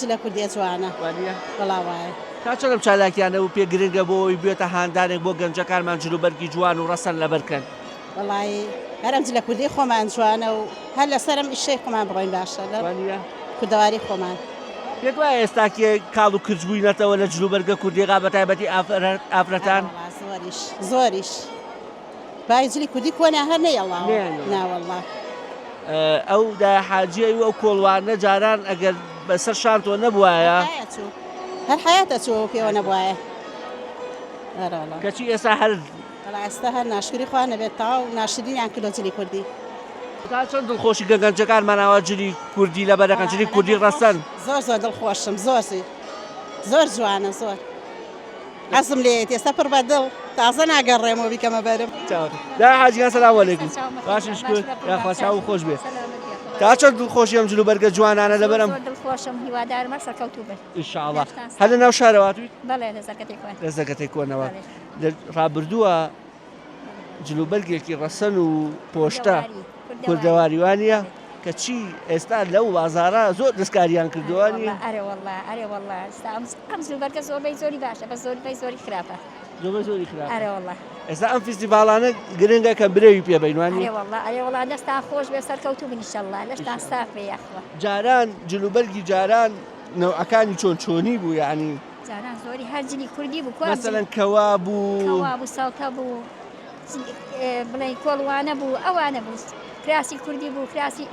جلە کوردی جوانە بەڵاو وایە تا چەندەم چالاکیانە و پێ گرنگە بۆەوەی بێتە هاندانێک بۆ گەنجەکانمان جلوبەرگی جوان و ڕەسەن لەبەرکەن وڵی هەرم جلە کوردی خۆمان جوانە و هەر لەسەرم ئیشەی خۆمان بڕۆین باشە لە کوردەواری خۆمان پێت وایە ئێستاکێ کاڵ و کرج بووینەتەوە لە جلوبەرگە کوردیغا بە تایبەتی ئافرەتان زۆریش بای جلی کوردی کۆنا هەر نەیەڵاوە ناوەڵڵا ئەو داحاجیەی ئەو کۆڵوانە جاران ئەگەر بەسەر شانتۆ نەبووایە هەر حیاتە چۆ پێوە نەبووایە کەچی ئێستا هەر ئێستا هەر ناشکری خوا نەبێت تاو ناشرینیان کردۆ جلی کوردی تا چەند دڵخۆشی گەنجەکانمانەوە جلی کوردی لەبەرەکەن جلی کوردی ڕەسەن زۆر دڵخۆشم زۆر جوانە زۆر حەزم لێت ئێستا پڕ بە دڵ تازە ناگەڕێمەوە بیکەمە بەرم داحاجیان سەلام عەلەیکوم باشن شکر یاخوا چاو خۆش بێت تا چەند دڵخۆشی ئەم جلوبەرگە جوانانە لەبەرم دڵخۆشم هیوادارمە سەرکەوتوو بێت ئینشاءڵڵا هەر لە ناو شارەواتویت بەڵێ لە زەرگەتەی کۆنەوە ڕابردووە جلوبەرگێکی ڕەسەن و پۆشتە کوردەواریوانە کە چی ئێستا لەو بازارە زۆر دەستکاریان کردووانی ئەرێوەڵا ئەم جلوبەرگە زۆری باشە بە زۆری خراپە زۆری خراپە ئەرێوەڵا ئێستا ئەم فیستیڤاڵانە گرنگە کە برێوی پێبینوانی ئەرێوەڵا دەستان خۆش بێ سەرکەوتوو بن ئینشەڵڵا لەشتان ساف بێ یاخوا جاران جلوبەرگی جاران نەوعەکانی چۆنی بوو یعنی جاران زۆری هەر جلی کوردی بوو مەسەلەن کەوا بوو ساڵتە بوو بڵێن کۆڵوانە بوو ئەوانە بوو کراسی کوردی بوو کراسی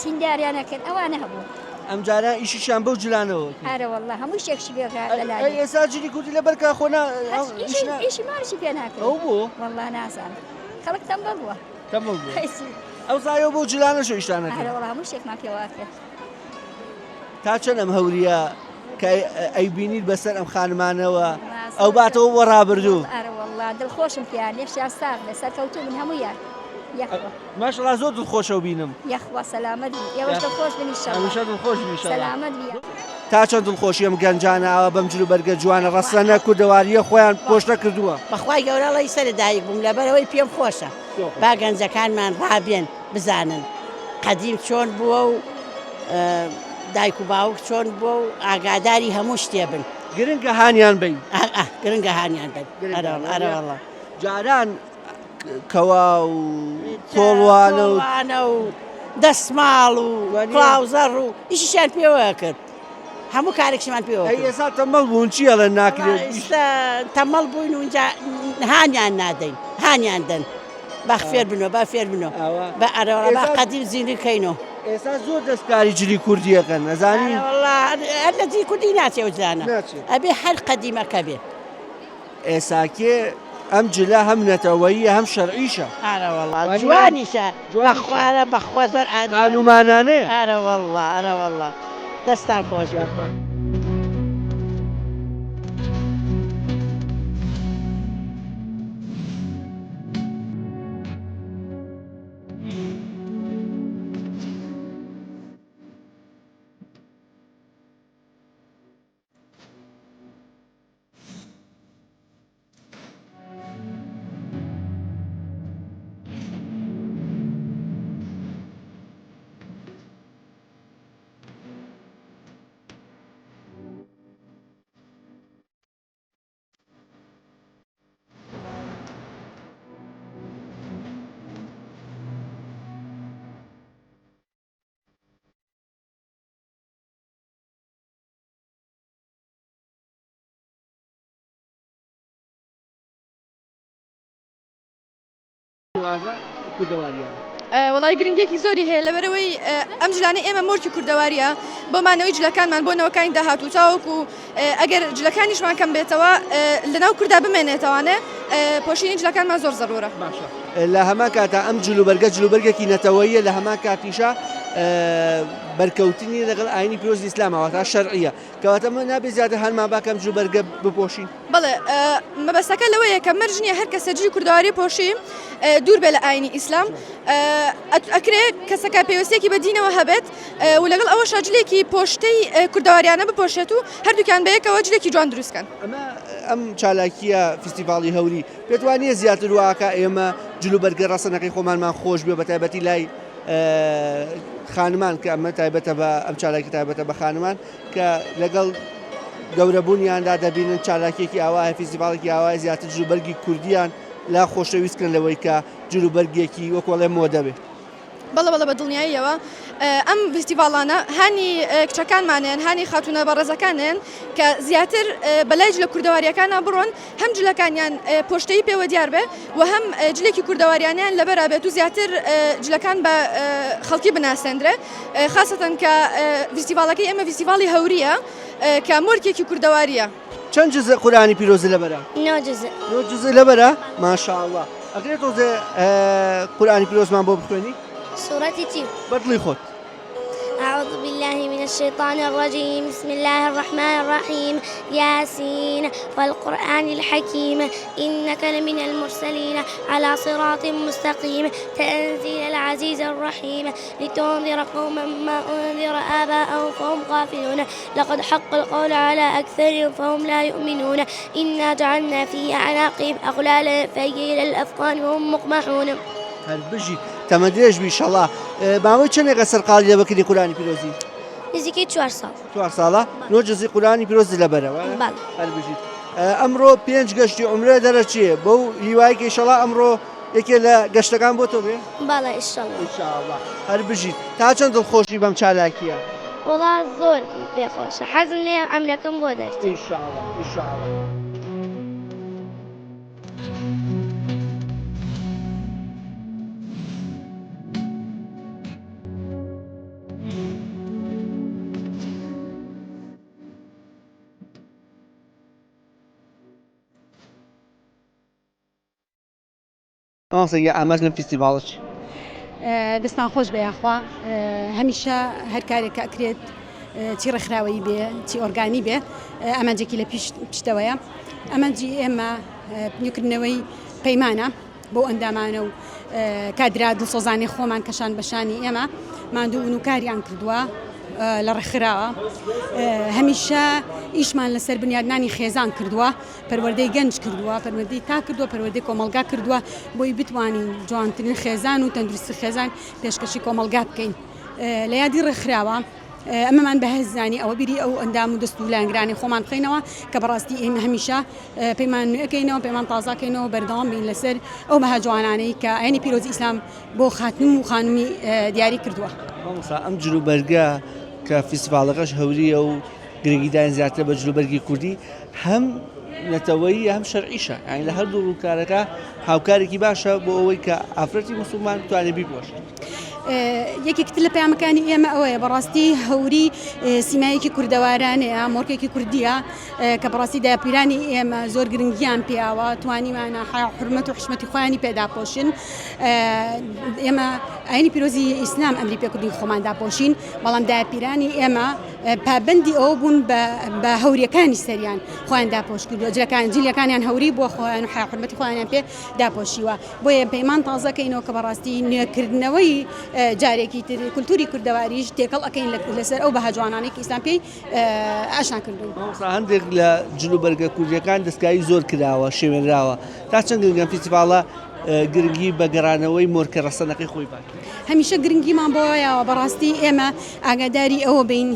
چینداریانە کرد ئەوانە هەبوو ئەم جاران ئیشیشان بەو جلانەوە ئەرەوەڵڵا هەموو شێکشی بێکرا لەلای ئێستا جلی کوردی لەبەرکە خۆنا ئیشی ماریشی پێ ناکرد ئەو بوو وەڵڵا نازان خەڵک تەمبەڵ بووە ئەو زایەوە بۆ جلانەشە ئیشتانەکە ئەرەوەڵڵا هەموو شتێکمان پێوا کرد تا چەند ئەم هەوریە کە ئەیبینیت بەسەر ئەم خانمانەوە ئەو باتەوە بۆ ڕابردوو ئەرەوەڵڵا دڵخۆشم پیان لێشیان ساغ لە سەرکەوتوو من هەموویان ماشەڵڵا زۆر دڵخۆشە بینم یەخوا سەلامەت بی ئێوەش دڵخۆش بن ئینشەڵڵا هەمیشە دڵخۆش بن ئینشەڵڵا سەلامەت بی تا چەند دڵخۆشی ئەم گەنجانەوە بەم جلوبەرگە جوانە ڕەسەنە کوردەواریە خۆیان پۆشتە کردووە بەخوای گەورەڵی سەردایک بووم لەبەرەوەی پێم خۆشە با گەنجەکانمان ڕابێن بزانن قەدیم چۆن بووە و دایک و باوک چۆن بووە و ئاگاداری هەموو شتێ بن گرنگە هانیان بین گرنگە هانیان بن ئەرەوەڵڵا جاران کەوا و کۆڵوانە و دەسماڵ و کڵاوزەڕ و ئیشیشیان پێوە کرد هەموو کارێکشمان پێوە ئێستا تەمەڵ بوون چیە لە ناکرێت تەمەڵ بووین و هانیان نادەین هانیان دەن با فێر بنەوە با فێر بنەوە بە ئەرەوەڵا با قەدیم زیندکەینەوە ئێستا زۆر دەستکاری جلی کوردیەکەن نەزانی هەر لە جلی کوردی ناچێ جانە ئەبێ هەر قەدیمەکە بێ ئێساکێ ئەم جلا هەم نەتەوەییە هەم شەرعیشە جوانیشە بەخوارە بەخوا زۆر قانومانانەیە ئەرەوەڵڵا دەستان خۆش بێ وڵای گرنگێکی زۆری هەیە لەبەرەوەی ئەم جلانە ئێمە مۆرکی کوردەواریە بۆمانەوەی جلەکانمان بۆ نەوەکانی داهاتوو تاوەکو ئەگەر جلەکانیشمان کەم بێتەوە لەناو کووردا بمێنێتەوانە پۆشینی جلەکانمان زۆر زەرورە لە هەمان کاتە ئەم جلوبەرگێکی نەتەوەییە لە هەمان کاتیشە بەرکەوتنی لەگەڵ ئاینی پیرۆزی ئیسلامەوە تا شەرعیە کەواتە من نابێت زیاتر هەنمان باکەم جلوبەرگە بپۆشین بەڵێ مەبەستەکە لەوەیە کە مەرجنیە هەر کەسە جلی کوردەواری پۆشی دوور بێ لە ئاینی ئیسلام ئەکرێت کەسەکە پێویستێکی بە دینەوە هەبێت و لەگەڵ ئەوە شاجلێکی پۆشتەی کوردەواریانە بپۆشێت و هەردووکیان بەیەکەوە جلێکی جوان دروستکەن ئەم چالاکیە فستیڤاڵی هەوری پێت وانییە زیاتر واکە ئێمە جلوبەرگە ڕەسەنەکەی خۆمانمان خۆش بێ بە تایبەتی لای خانمان کە ئەمە تایبەتە بە ئەم چالاکی تایبەتە بە خانمان کە لەگەڵ گەورەبوونیاندا دەبینن چالاکێکی ئاوایە فیستیڤاڵێکی ئاوای زیاتر جلوبەرگی کوردیان لا خۆشەویستکن لەوەی کە جلوبەرگێکی وەکوڵێ مۆدەبێت. بەڵە بەڵە بە دڵنیاییەوە ئەم فستیڤالانە هانی کچەکانمانێن هانی خاتونە بەڕێزەکانن کە زیاتر بەلای جلە کوردەواریەکانە بڕۆن هەم جلەکانیان پۆشتەی پێوە دیار بێ و هەم جلێکی کوردەواریانیان لەبەرا بێت و زیاتر جلەکان بە خەڵکی بناسێنرێ خاصەتەن کە فستیڤالەکەی ئێمە فستیڤاڵی هەوریە کە مۆرکێکی کوردەواریە. چەند جزء قورآانی پیرۆزی لەبەرە؟ 9 جزء. 9 جزء لەبەرە؟ ماشاءالله. ئەگەر تۆزێ قورآانی پیرۆزمان بۆ بخوێنی؟ سورة تيم. بەدڵی خۆت. أعوذ بالله من الشيطان الرجيم بسم الله الرحمن الرحيم ياسين والقرآن الحكيم إنك لمن المرسلين على صراط مستقيم تنزيل العزيز الرحيم لتنذر قوما ما أنذر آباءهم فهم غافلون لقد حق القول على أكثرهم فهم لا يؤمنون إنا جعلنا في أعناقهم أغلالا فهي إلى الأذقان وهم مقمحون. هەربژی تەمەدرێژ بی ئینشەڵڵا ماوەی چەندێکە سەرقاڵی لەبەکردی قورآانی پیرۆزی؟ نزیکەی 4 ساڵ. 4 ساڵە 9 جزئی قورآانی پیرۆزی لەبەرەوە؟ بەڵێ. هەربژیت ئەمڕۆ 5 گەشتی عومرە دەرەچیە بەو هیوایەکی ئینشەڵڵا ئەمڕۆ یەکێ لە گەشتەکان بۆ تۆ بێ؟ بەڵێ ئینشەڵڵا. ئینشەڵڵا هەربژیت تا چەند دڵخۆشی بەم چالاکیە؟ وڵا زۆر پێخۆشە حەزم لێ ئەمرەکەم بۆ دەرچێت. ئینشەڵڵا ئینشەڵڵا. ئاسەیە ئاماژ لەم فیستیڤاڵەچ دەستان خۆش بە یاخوا هەمیشە هەر کارێک ئەکرێت چی ڕێکخراوەی بێ چی ئۆرگانی بێ ئەمانجێکی لە پشتەوەیە ئەمەجی ئێمە پنیوکردنەوەی پەیمانە بۆ ئەندامانە و کادرا دڵسۆزانی خۆمان کەشان بەشانی ئێمە ماندوو ونوکاریان کردووە لە ڕێکخراوە هەمیشە ئیشمان لەسەر بنیادنانی خێزان کردووە پەروەردەی گەنج کردووە پەروەردەی تا کردووە پەروەردەی کۆمەلگا کردووە بۆی بتوانین جوانترین خێزان و تەندروستی خێزان پێشکەشی کۆمەلگا بکەین لە یادی ڕێکخراوە ئەمەمان بەهێزانی ئەوە بیری ئەو ئەندام و دەست و لایەنگرانی خۆمان بخەینەوە کە بەڕاستی ئێمە هەمیشە پەیمان نوێەکەینەوە پەیمان تازاکەینەوە بەردەوام بین لەسەر ئەو مەها جوانانەی کە عینی پیرۆزی ئیسلام بۆ خاتم و خانمی دیاری کردووە. ئەم جلوبەرگە کە فیستیڤاڵەکەش هەوریە و گرنگیدان زیاتر بە جلوبەرگی کوردی هەم نەتەوەیی هەم شەرعیشە یعنی لە هەردوو ڕووکارەکە هاوکارێکی باشە بۆ ئەوەی کە ئافرەتی موسڵمان بتوانێت بیپۆشێت. یەکێکتر لە پەیامەکانی ئێمە ئەوەیە بەڕاستی هەوری سیمایەکی کوردەوارانەیە مۆرکێکی کوردیە کە بەڕاستی داپیرانی ئێمە زۆر گرنگیان پێیاوە توانیمانە حرمەت و حشمەتی خۆیانی پێداپۆشن ئێمە ئاینی پیرۆزی ئیسلام ئەمری پێکردنی خۆمان داپۆشین بەڵام داپیرانی ئێمە پابندی ئەوە بوون بە هەوریەکانی سەریان خۆیان داپۆش کردووە جیلەکانیان هەوری بۆ خۆیان و حرمەتی خۆیان پێ داپۆشیوە بۆیە پەیمان تازەکەینەوە کە بەڕاستی نوێکردنەوەی جارێکی تر کولتوری کوردەواریش تێکەڵ ئەەکەین لەسەر ئەو بەها جوانانێکی ئیسلام پێی ئاشان کردوون. هەندێک لە جلوبەرگە کوردیەکان دەستکاری زۆر کراوە شێوێنراوە تا چەند گرنگە فیستیڤاڵە گرنگی بە گەڕانەوەی مۆرکە ڕەسەنەکەی خۆی بات. هەمیشە گرنگیمان بۆیەوە بەڕاستی ئێمە ئاگاداری ئەوە بین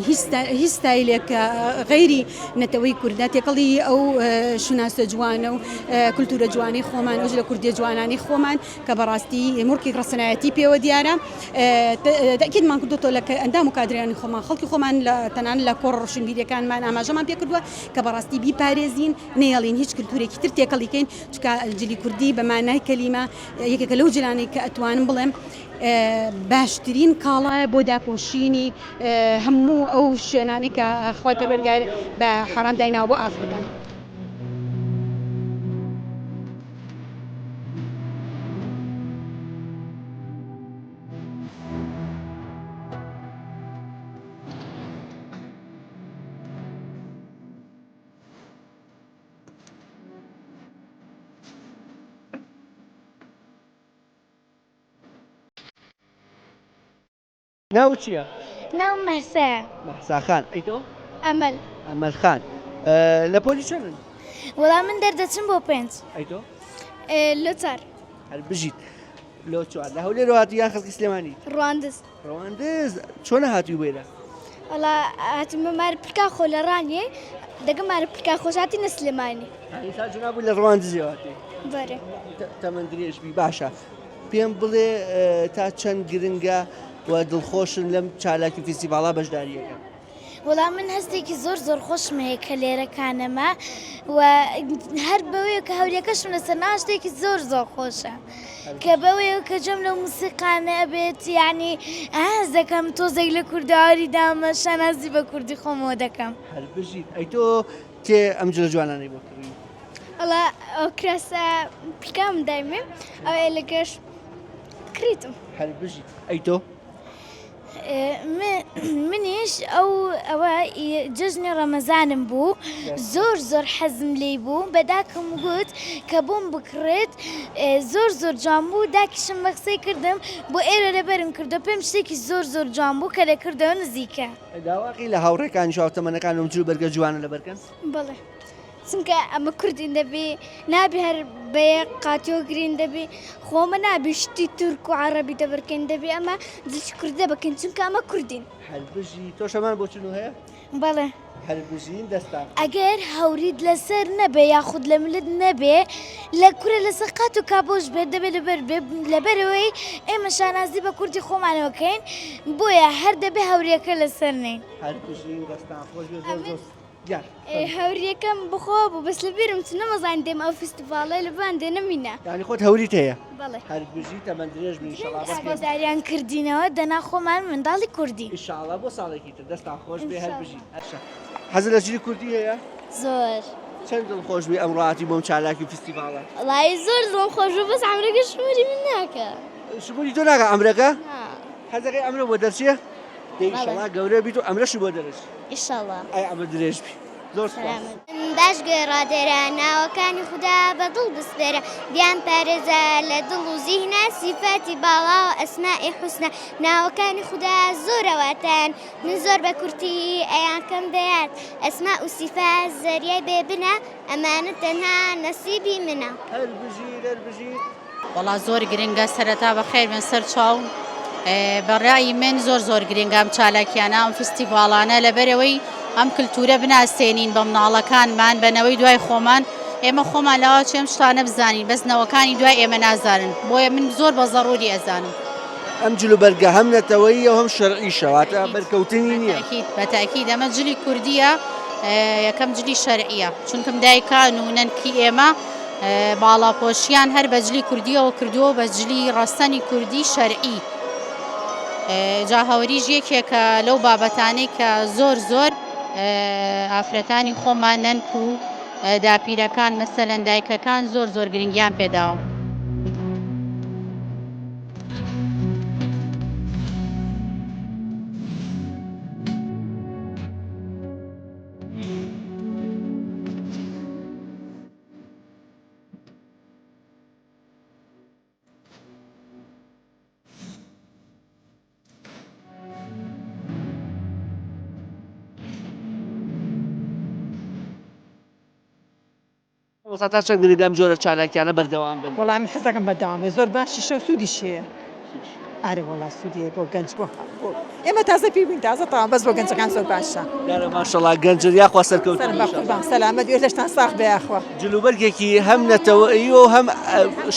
هیچ ستایلێک غەیری نەتەوەی کوردە تێکەڵی ئەو شوناسە جوانە و کولتورە جوانی خۆمان ئەوژ لە کوردی جوانانی خۆمان کە بەڕاستی مۆرکی ڕەسەنایەتی پێوە دیارە تاکیدمان کردوتۆ لە ئەندام و کادریانی خۆمان خەڵکی خۆمان تەنان لە کۆڕ ڕۆشنبیریەکانمان ئاماژەمان پێ کردووە کە بەڕاستی بیپارێزین نێڵین هیچ کولتورێکی تر تێکەڵیکەین چکە جلی کوردی بە مانای کەلیمە یەکێکە لەو جلانی کە ئەتوانم بڵێم باشترین کاڵایە بۆ داپۆشینی هەموو ئەو شوێنانی کە خۆی پەروەردگار بە حەرام دایناوە بۆ ئافرەکان. ناو چییە؟ ناو مەسا. مەحساخان. ئەیتۆ؟ ئەمەل. ئەمەلخان. لە پۆلی چەندن؟ وەڵام من دەردەچم بۆ 5. ئەیتۆ؟ لە 4. هەربژیت لۆ چوار لە هەولێر هاتووی یان خەڵکی سلێمانی ڕواندز ڕەواندز چۆنە هاتووی بێرە وڵا هاتمە مار پلکا خۆ لە ڕانیێ دەگە مارە پلکا خۆشاتی نە سلێمانی تا جنابوو لە ڕەواندزی هاتووی بەرێ تەمەن درێژبی باشە پێم بڵێ تا چەند گرنگە و دڵخۆشن لەم چالاکی فیستیڤاڵا بەشداریەکە وەڵام من هەستێکی زۆر خۆشم هەیە کە لێرەکانەمە و هەر بەوەیە کە هەوریەکەشم لەسەر ناشتێکی زۆر خۆشە کە بەوەیە کە جەم لە موسیقانە ئەبێت یعنی ئاز دەکەم تۆزێک لە کورداواری دامە شانازی بە کوردی خۆمەوە دەکەم هەر بژیت ئەی تۆ تێ ئەم جلە جوانانەی بۆ کڕی ئەڵا ئەو کراسە پلکام دایمێ ئەوێ لەگەش کریتم هەر بژیت ئەی تۆ منیش ئەوە جژنی ڕەمەزانم بوو زۆر حەزم لێی بوو بەداکەم گوت کە بۆم بکڕێت زۆر جوان بوو داکیشم بە قسەی کردم بۆ ئێرە لەبەرم کردو پێم شتێکی زۆر جوان بوو کە لە کردەوە نزیکە داواقی لە هاوڕێکانی شاوتەمەنەکان و جلو بەرگە جوانە لەبەرکەن بەڵێ چونکە ئەمە کوردین دەبێ نابێ هەر بەیە قاتیۆ گرین دەبێ خۆمە نابێ شتی تورک و عەرەبی دەبەرکەین دەبێ ئەمە دڵی کوردە بکەین چونکە ئەمە کوردین هەربژی تۆ شەمان بۆ چنو هەیە بەڵێ هەربژین دەستان ئەگەر هەورید لەسەر نەبێ یاخود لە ملت نەبێ لە کورە لەسەر قات و کابۆش بێت دەبێت لەبەرەوەی ئێمە شانازی بە کوردی خۆمانەوەکەین بۆیە هەر دەبێ هەوریەکە لەسەر نین هەربژین دەستان خۆش هەوریەکەم بخۆ بوو بەس لە بیرم چ نەمەزان دێم ئەو فستیڤاڵە لەبان دێنەمینە یانی خۆت هەوریت هەیە بەڵێ هەربژی تەمەن درێژ بن ئینشاڵڵا ئاگاداریان کردینەوە دەنا خۆمان منداڵی کوردی ئینشاڵڵا بۆ ساڵێکی تر دەستان خۆش بێ هەربژی حەزت لە چی کوردی هەیە زۆر چەند دڵخۆش بێ ئەمڕاتی بۆم چالاکی فستیڤاڵە وڵای زۆر دڵخۆش بوو بەس ئەمرەکە شموری من ناکە شمولی تۆ ناکە ئەمرەکە حەزەکەی ئەمرە بۆ دەرچیە ئینشاڵڵا گەورە بیت و ئەمرەشی بۆ دەرچ ئینشاڵڵا ئەی ئەمە درێژ بی زۆر سپاس باش گێڕادێرە ناوەکانی خوددا بە دڵ بسپێرە دیان پارێزە لە دڵ و زیهنە سیفەتی باڵا و ئەسمائی حوسنە ناوەکانی خوددا زۆرەواتەن من زۆر بە کورتی ئەیان کەم دەیات ئەسما و سیفات زەریای بێبنە ئەمانە تەنها نەسیبی منە هەربژی وەڵا زۆر گرنگە سەرەتا بەخێر بن سەر چاو بەڕای من زۆر گرنگە ئەم چالاکیانە ئەم فستیڤاڵانە لەبەرەوەی ئەم کلتورە بناسێنین بە مناڵەکانمان بەنەوەی دوای خۆمان ئێمە خۆمان لەوە چێم شتانە بزانین بەس نەوەکانی دوای ئێمە نازانن بۆیە من زۆر بە زەڕوری ئەزانم ئەم جلو بەرگە هەم نەتەوەی و هەم شەرعی شەواتە بەرکەوتنی نییە بەتاکید ئەمە جلی کوردیە یەکەم جلی شەرعیە چونکە دایکان و نەنکی ئێمە باڵاپۆشیان هەر بە جلی کوردیەوە کردووە بە جلی ڕاستەنی کوردی شەرعی جا هەوریش یەکێکە لەو بابەتانەی کە زۆر ئافرەتانی خۆمان نەنک و داپیرەکان مەسەلەن دایکەکان زۆر گرنگیان پێداوە تا چەند گرنگە ئەم جۆرە چالاکیانە بەردەوام بن وەڵام حەزەکەم بەردەوامێ زۆر باشی شە و سوودی شەیە ئارێ وەڵا سوودیە بۆ گەنج بۆ ئێمە تازە پێ بووین تازە تاوان بەس بۆ گەنجەکان زۆر باشە یارە ماشەڵڵا گەنجر یاخوا سەرکەوتن قوربان سەلامەت وێ لەشتان ساغ بێ یاخوا جلوبەرگێکی هەم نەتەوەیی و هەم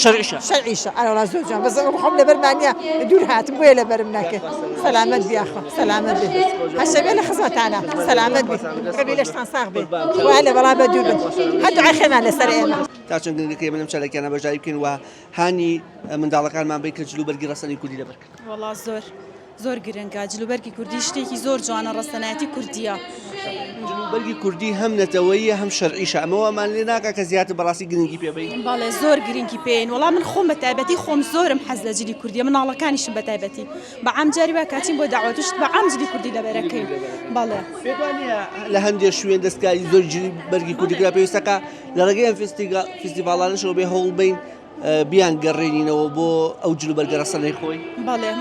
شەرعیشە شەرعیشە ئارێ وەڵا زۆر جوان بەس خۆم لەبەرمانە دوور هاتم بۆیە لەبەرم ناکە سەلامەت بی یاخوا سەلامەت بێ هەشەوێ لە خزمەتانە سەلامەت بی ڕەبی لەشتان ساغ بێ وا لە بەڵا بە دوور بن هەر دوعای خێرمان لەسەر ئێمە تا چەند گرنگەکە ئێمە لەم چالاکیانە بەشداری بکەین و هانی منداڵەکانمان بین کە جلوبەرگی ڕەسەنی کوردی لەبەرکەن وەڵا زۆر گرنگە جلوبەرگی کوردی شتێکی زۆر جوانە ڕەسەنایەتی کوردیە جلوبەرگی کوردی هەم نەتەوەیی هەم شەرعیشە ئەمەوەمان لێ ناکە کە زیاتر بەڕاستی گرنگی پێبین بەڵێ زۆر گرنگی پێین وەڵا من خۆم بە تایبەتی خۆم زۆرم حەز لە جلی کوردیە مناڵەکانیشم بە تایبەتی بە عام جاری وا کاچین بۆ داوەتوشت بە عام جلی کوردی لەبەرەکەین بەڵێ پێوانە لە هەندێک شوێن دەستکاری زۆر جلوبەرگی کوردیکرا پێویستەکە لە ڕێگەی ئەم فستیڤاڵانەشەوە بێ هەوڵ بین بیان گەڕێنینەوە بۆ ئەو جلوبەرگە ڕەسەنەی خۆی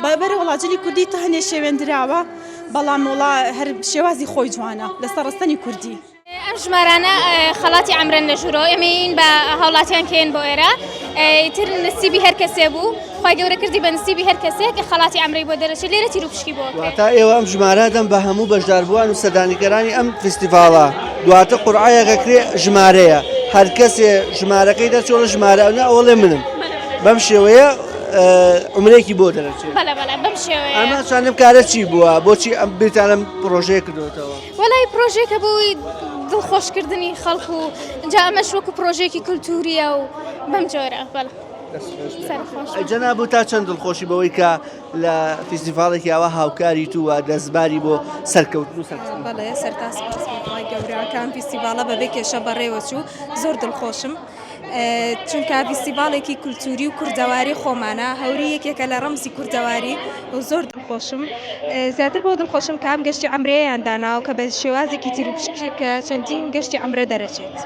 بەڵێ بەرە وڵا جلی کوردی تا هەنێ شێوێنراوە بەڵام وڵا هەر شێوازی خۆی جوانە لەسەر ڕستنی کوردی ئەم ژمارانە خەڵاتی عەمرە نەژورۆ ئێمەین بە هاوڵاتیان کێن بۆ ئێرە ئیتر نسیبی هەر کەسێ بوو خی گەورە کردی بە نسیبی هەر کەسێک کە خەڵاتی عەمرەی بۆ دەرەچێت لێرە تیر و پشکی بۆ تا ئێوە ئەم ژمارەدەم بە هەموو بەشداربووان و سەردانیگەرانی ئەم فستیڤاڵە دواتە قورعایەکەکرێ ژمارەیە هەر کەسێ ژمارەکەی دەرچۆڵە ژمارەونە ئەوڵێ منم بەم شێوەیە عمرێکی بۆ دەرەچێت بەم شێوەیە ئەمە چاندم کارە چی بووە بۆچی ئەم بریتانم پرۆژەیە کردوتەوە وەلای پرۆژێکە بووی دڵخۆشکردنی خەڵکو و جا ئەمەش وەکو پرۆژێکی کولتوریە و بەم جۆرە بەڵێ جەنابوو تا چەند دڵخۆشی بەوەی کە لە فستیڤاڵێکی ئەوە هاوکاری تووە دەستباری بۆ سەرکەوتن و بەڵێ سەرتاسپاسڵی گەورەکان فستیڤالە بەبێ کێشە بەڕێوەچوو زۆر دڵخۆشم چونکە فستیڤالێکی کولتوری و کوردەواری خۆمانە هەوری یەکێکە لە ڕەمزی کوردەواری و زۆر دڵخۆشم زیاتر بۆ دڵخۆشم کە ئەم گەشتی عەمرەیەیان داناوە کە بە شێوازێکی تیر و پشکێکە چەندین گەشتی عەمرە دەرەچێت.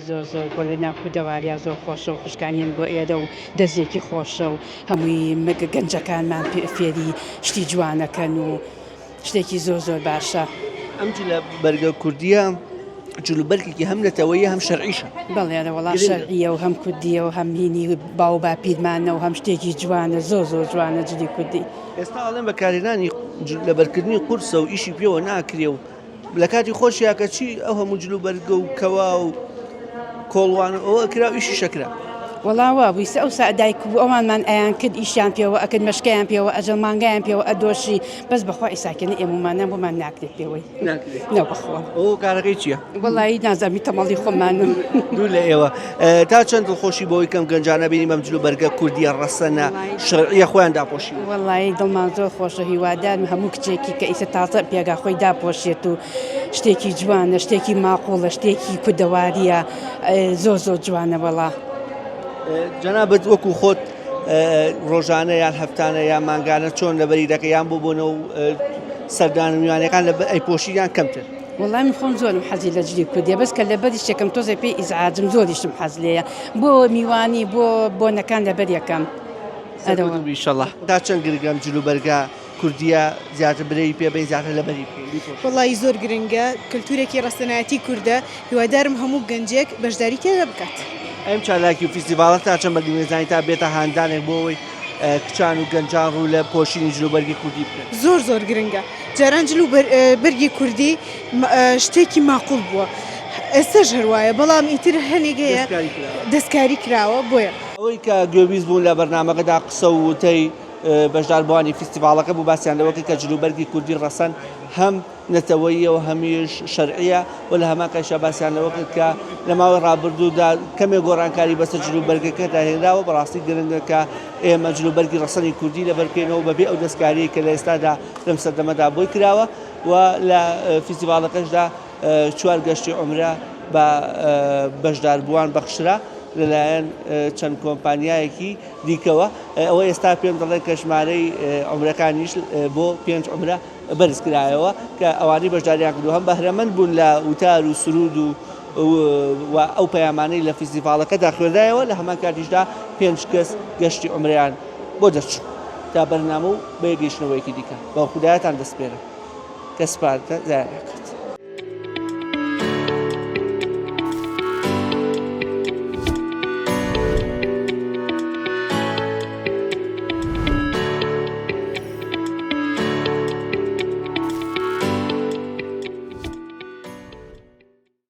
زۆر زۆر بۆ لە ناو کوردەواریە زۆر خۆشە و خوشکانیان بۆ ئێرە و دەستێکی خۆشە و هەمووی مەگە گەنجەکانمان فێری شتی جوانەکەن و شتێکی زۆر زۆر باشە. ئەم لە بەرگە کوردیە جلوبەرگێکی هەم نەتەوەیی هەم شەرعیشە بەڵێ وەڵام شەرعیە و هەم کوردیە و هەم هینی باو باپیرمانە و هەم شتێکی جوانە زۆر زۆر جوانە جلی کوردی. ئێستا ئەڵێن بەکارهێنانی لەبەرکردنی قورسە و ئیشی پێوە ناکرێ و لە کاتی خۆشیاکە چی ئەو هەموو جلوبەرگە و کەوا و کۆڵوان ئەوە کرا و ئیشی شەکرا وەڵاوە بوویسە ئەو سادایک بوو ئەوانمان ئەیان کرد ئیشیان پێوە ئەکرد مەشکیان پێوە ئەجەڵ مانگایان پێوە ئەدۆشی بەس بەخوا ئیساکردنی ئێمەمانە بۆمان ناکرێت پێوەی نەوەخوا ئەو کارەکەی چییە؟ وەڵایی نازامی تەمەڵی خۆمانم دوو لە ئێوە تا چەند دڵخۆشی بەوەی کەم گەنجانە بینی بەم جلوبەرگە کوردیە ڕەسەنە شەرعیە خۆیان داپۆشی وەڵایی دڵمان زۆر خۆشە هیوادارم هەموو کچێکی کە ئیسە تازە پێگا خۆی داپۆشێت و شتێکی جوانە شتێکی ماقۆڵە شتێکی کوردەواریە زۆر زۆر جوانە وەڵا جەنابەت وەکو خۆت ڕۆژانە یان هەفتانە یان مانگانە چۆن لە بەریدەکە یان بۆ بوونە و سەردان میوانەکان لە ئەیپۆشی یان کەمتر وەڵامی خۆم زۆرم حەزی لە جلی کوردیە بەس کە لە بەری شتێکم تۆزە پێی ئیزعاجم زۆریشم حەز لێیە بۆ میوانی بۆ بۆنەکان لە بەر یەکەم ئینشەڵڵا تا چەند گرنگەم جلوبەرگە کوردیە زیاتر برەی پێ بێ زیاتر لە بەری وەڵی زۆر گرنگە کللتورێکی ڕاستەنایەتی کووردە هیوادارم هەموو گەنجێک بەشداری تێدا بکات. ئەم چالاکی و فستیڤاڵە تا چەند بەدیێزانی تا بێتە هاندانێک بۆەوەی کچان و گەنجان ڕوو لە پۆشینی جلوبەرگی کوردی بکەن. زۆر زۆر گرنگە جاران جلوبەرگی کوردی شتێکی ماقول بووە ئێستاش هەروایە بەڵام ئیتر هەنێگەیە دەستکاری کراوە بۆیە ئەوەی کە گوێبیست بوون لە بەرنامەکەدا قسە و وتەی بەشداربووانی فستیڤاڵەکە بوو باسییان لەوەکە کە جلوبەرگی کوردی ڕەسەن هەم نەتەوەییەوە هەمیش شەرعیە و لە هەمان کەشە باسییان لەوەکە کە لە ماوەی ڕابردوودا کەمێک گۆڕانکاری بەسەر جلوبەرگەکە داهێنراوە بەڕاستی گرنگە کە ئێمە جلوبەرگی ڕەسەنی کوردی لەبەرکەینەوە بەبێ ئەو دەستکاری کە لە ئێستادا لەم سەردەمەدا بۆی کراوە و لە فستیڤاڵەکەشدا 4 گەشتی عومرە بە بەشداربووان بەخشرا لەلایەن چەند کۆمپانیایەکی دیکەوە ئەوە ئێستا پێم دەڵێن کە ژمارەی عومرەکانیش بۆ 5 عومرە بەرز کرایەوە کە ئەوانەی بەشداریان کردو هەم بەهرەمەند بوون لە وتار و سرود و ئەو پەیامانەی لە فستیڤاڵەکەدا خوێندایەوە لە هەمان کاتیشدا 5 کەس گەشتی عومریان بۆ دەرچوو تا بەرنامە و بە یەکگەشتنەوەیەکی دیکە بەو خودایەتان دەسپێرم کە سپارتە زایەکە